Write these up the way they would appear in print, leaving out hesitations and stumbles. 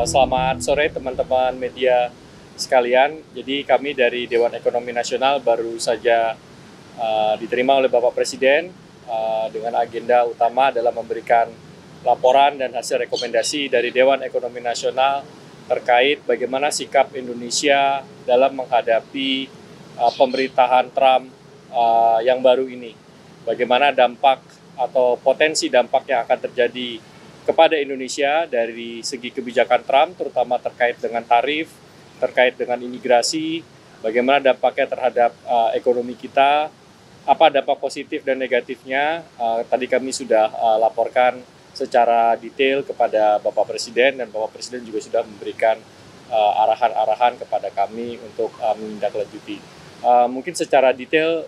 Selamat sore teman-teman media sekalian. Jadi kami dari Dewan Ekonomi Nasional baru saja diterima oleh Bapak Presiden dengan agenda utama adalah memberikan laporan dan hasil rekomendasi dari Dewan Ekonomi Nasional terkait bagaimana sikap Indonesia dalam menghadapi pemerintahan Trump yang baru ini. Bagaimana dampak atau potensi dampak yang akan terjadi kepada Indonesia dari segi kebijakan Trump, terutama terkait dengan tarif, terkait dengan imigrasi, bagaimana dampaknya terhadap ekonomi kita, apa dampak positif dan negatifnya. Tadi kami sudah laporkan secara detail kepada Bapak Presiden, dan Bapak Presiden juga sudah memberikan arahan-arahan kepada kami untuk menindaklanjuti. Mungkin secara detail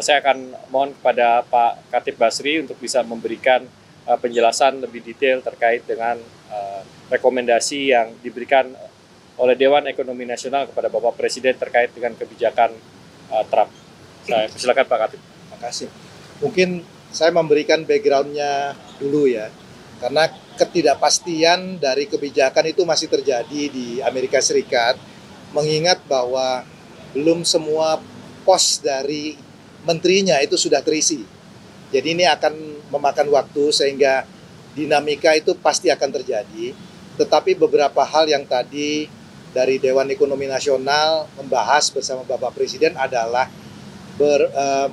saya akan mohon kepada Pak Khatib Basri untuk bisa memberikan penjelasan lebih detail terkait dengan rekomendasi yang diberikan oleh Dewan Ekonomi Nasional kepada Bapak Presiden terkait dengan kebijakan Trump. Saya persilakan Pak Khatib. Terima kasih. Mungkin saya memberikan background-nya dulu ya, karena ketidakpastian dari kebijakan itu masih terjadi di Amerika Serikat, mengingat bahwa belum semua pos dari menterinya itu sudah terisi. Jadi ini akan memakan waktu sehingga dinamika itu pasti akan terjadi. Tetapi beberapa hal yang tadi dari Dewan Ekonomi Nasional membahas bersama Bapak Presiden adalah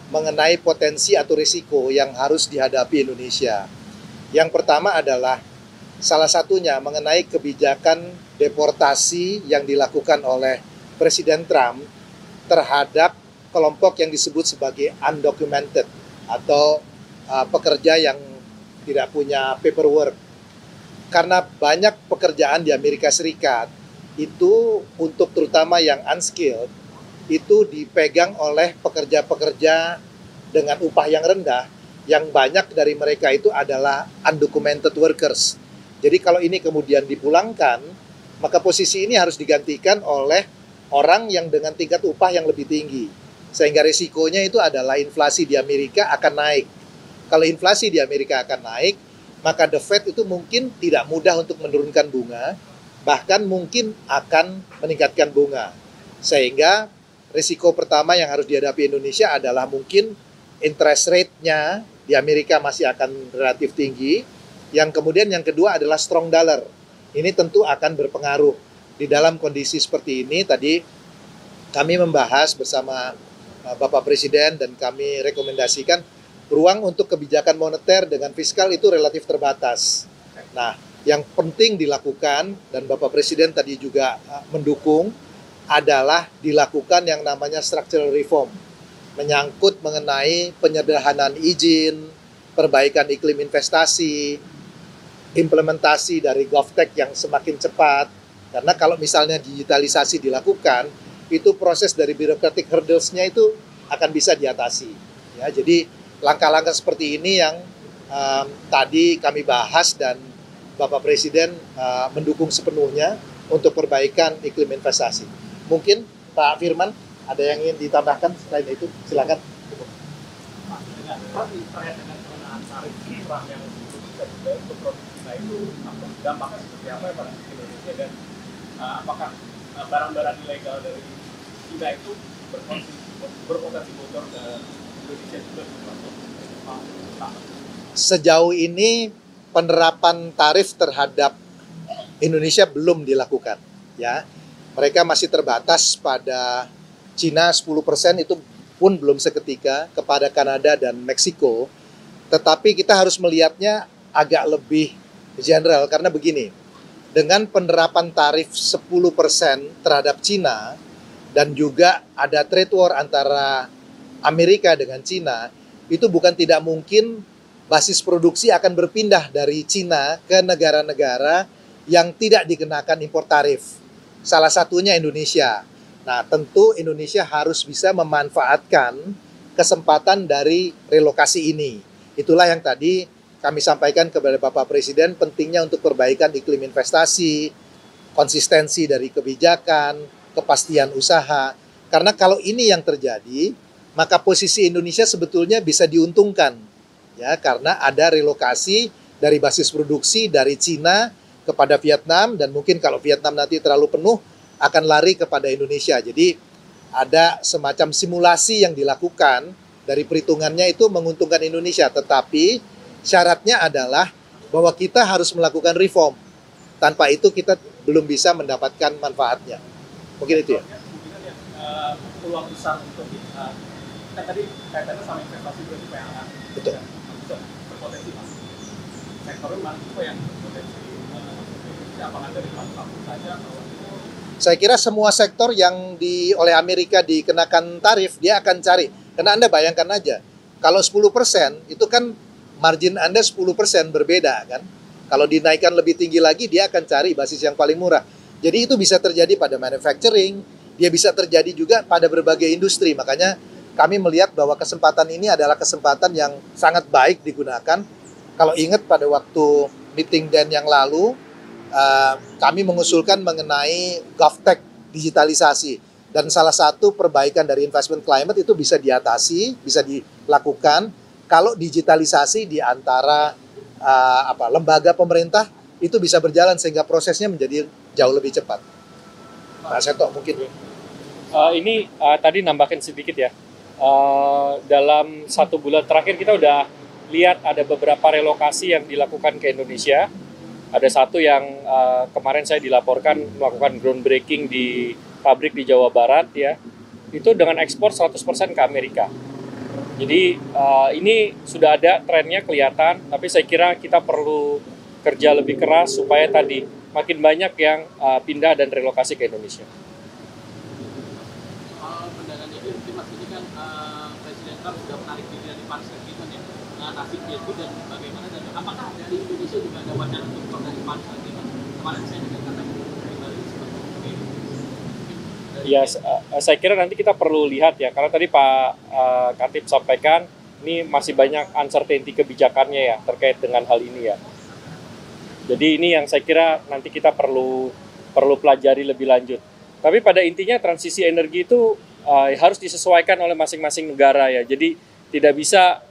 mengenai potensi atau risiko yang harus dihadapi Indonesia. Yang pertama adalah salah satunya mengenai kebijakan deportasi yang dilakukan oleh Presiden Trump terhadap kelompok yang disebut sebagai undocumented atau pekerja yang tidak punya paperwork. Karena banyak pekerjaan di Amerika Serikat itu untuk terutama yang unskilled itu dipegang oleh pekerja-pekerja dengan upah yang rendah, yang banyak dari mereka itu adalah undocumented workers. Jadi kalau ini kemudian dipulangkan, maka posisi ini harus digantikan oleh orang yang dengan tingkat upah yang lebih tinggi. Sehingga risikonya itu adalah inflasi di Amerika akan naik. Kalau inflasi di Amerika akan naik, maka The Fed itu mungkin tidak mudah untuk menurunkan bunga, bahkan mungkin akan meningkatkan bunga. Sehingga risiko pertama yang harus dihadapi Indonesia adalah mungkin interest rate-nya di Amerika masih akan relatif tinggi. Yang kemudian yang kedua adalah strong dollar. Ini tentu akan berpengaruh. Di dalam kondisi seperti ini, tadi kami membahas bersama Bapak Presiden dan kami rekomendasikan ruang untuk kebijakan moneter dengan fiskal itu relatif terbatas. Nah, yang penting dilakukan dan Bapak Presiden tadi juga mendukung adalah dilakukan yang namanya structural reform, menyangkut mengenai penyederhanaan izin, perbaikan iklim investasi, implementasi dari GovTech yang semakin cepat. Karena kalau misalnya digitalisasi dilakukan, itu proses dari bureaucratic hurdles-nya itu akan bisa diatasi. Ya, jadi langkah-langkah seperti ini yang tadi kami bahas dan Bapak Presiden mendukung sepenuhnya untuk perbaikan iklim investasi. Mungkin Pak Firman ada yang ingin ditambahkan selain itu, silakan. Terkait dengan pengenaan tarif Trump yang untuk produk kita itu dampaknya seperti apa pada Indonesia, dan apakah barang-barang ilegal dari China itu berpotensi bocor ke Indonesia juga? Sejauh ini penerapan tarif terhadap Indonesia belum dilakukan, ya. Mereka masih terbatas pada Cina 10%, itu pun belum seketika, kepada Kanada dan Meksiko. Tetapi kita harus melihatnya agak lebih general karena begini. Dengan penerapan tarif 10% terhadap Cina dan juga ada trade war antara Amerika dengan Cina, itu bukan tidak mungkin basis produksi akan berpindah dari Cina ke negara-negara yang tidak dikenakan impor tarif. Salah satunya Indonesia. Nah, tentu Indonesia harus bisa memanfaatkan kesempatan dari relokasi ini. Itulah yang tadi kami sampaikan kepada Bapak Presiden, pentingnya untuk perbaikan iklim investasi, konsistensi dari kebijakan, kepastian usaha. Karena kalau ini yang terjadi, maka posisi Indonesia sebetulnya bisa diuntungkan. Ya, karena ada relokasi dari basis produksi dari Cina kepada Vietnam, dan mungkin kalau Vietnam nanti terlalu penuh akan lari kepada Indonesia. Jadi ada semacam simulasi yang dilakukan dari perhitungannya itu menguntungkan Indonesia, tetapi syaratnya adalah bahwa kita harus melakukan reform. Tanpa itu kita belum bisa mendapatkan manfaatnya. Mungkin itu ya. Kemungkinan ya peluang besar untuk kan tadi kaitannya sama investasi berarti PLN. Betul. Bisa berpotensi masuk. Sektornya mana juga yang berpotensi apakah dari manufaktur saja atau Saya kira semua sektor yang oleh Amerika dikenakan tarif, dia akan cari. Karena Anda bayangkan aja, kalau 10% itu kan margin Anda 10% berbeda kan. Kalau dinaikkan lebih tinggi lagi, dia akan cari basis yang paling murah. Jadi itu bisa terjadi pada manufacturing, dia bisa terjadi juga pada berbagai industri. Makanya kami melihat bahwa kesempatan ini adalah kesempatan yang sangat baik digunakan. Kalau ingat pada waktu meeting Dan yang lalu, kami mengusulkan mengenai GovTech digitalisasi, dan salah satu perbaikan dari investment climate itu bisa diatasi, bisa dilakukan kalau digitalisasi di antara lembaga pemerintah itu bisa berjalan sehingga prosesnya menjadi jauh lebih cepat. Pak Seto mungkin. Ini tadi nambahin sedikit ya. Dalam 1 bulan terakhir kita udah lihat ada beberapa relokasi yang dilakukan ke Indonesia. Ada satu yang kemarin saya dilaporkan melakukan groundbreaking di pabrik di Jawa Barat ya. Itu dengan ekspor 100% ke Amerika. Jadi ini sudah ada trennya kelihatan, tapi saya kira kita perlu kerja lebih keras supaya tadi makin banyak yang pindah dan relokasi ke Indonesia. Pendanaan itu Mas, ini kan Presiden Trump sudah menarik diri dari pansel gitu ya. Nasibnya itu dan bagaimana, dan apakah dari Indonesia juga ada wacana untuk dari pansel gitu? Kemarin saya dengar katanya dari Bali seperti itu. Ya, saya kira nanti kita perlu lihat ya, karena tadi Pak Khatib sampaikan ini masih banyak uncertainty kebijakannya ya terkait dengan hal ini ya. Jadi ini yang saya kira nanti kita perlu pelajari lebih lanjut. Tapi pada intinya transisi energi itu harus disesuaikan oleh masing-masing negara ya. Jadi tidak bisa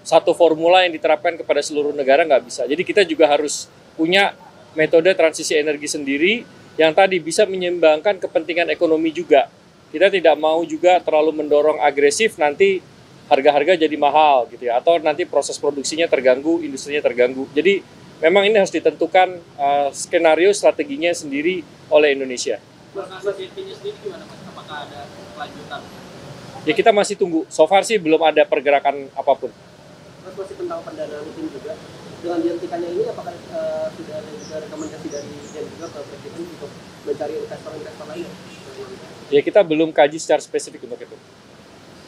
satu formula yang diterapkan kepada seluruh negara, nggak bisa. Jadi kita juga harus punya metode transisi energi sendiri yang tadi bisa menyeimbangkan kepentingan ekonomi juga. Kita tidak mau juga terlalu mendorong agresif, nanti harga-harga jadi mahal gitu ya, atau nanti proses produksinya terganggu, industrinya terganggu. Jadi memang ini harus ditentukan skenario strateginya sendiri oleh Indonesia. Safety-nya sendiri gimana Mas? Apakah ada kelanjutan? Ya kita masih tunggu. So far sih belum ada pergerakan apapun. Terus masih tentang pendanaan itu juga, dengan dihentikannya ini apakah sudah ada juga rekomendasi dari Dan juga ke Presiden untuk mencari investor-investor lain? Ya kita belum kaji secara spesifik untuk itu.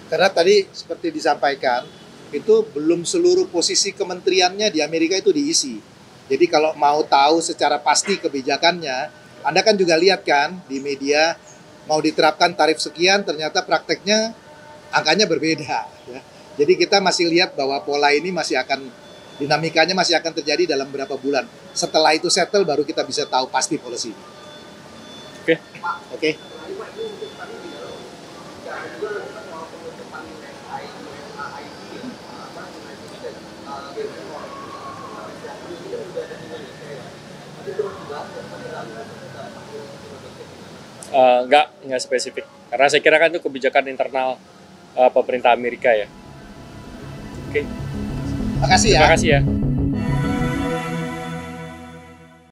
Karena tadi seperti disampaikan, itu belum seluruh posisi kementeriannya di Amerika itu diisi. Jadi kalau mau tahu secara pasti kebijakannya, Anda kan juga lihat kan di media, mau diterapkan tarif sekian, ternyata prakteknya angkanya berbeda. Ya. Jadi kita masih lihat bahwa pola ini masih akan, dinamikanya masih akan terjadi dalam beberapa bulan. Setelah itu settle, baru kita bisa tahu pasti polisi. Oke. Oke. Enggak spesifik. Karena saya kira kan itu kebijakan internal pemerintah Amerika ya. Oke. Makasih ya. Terima kasih ya.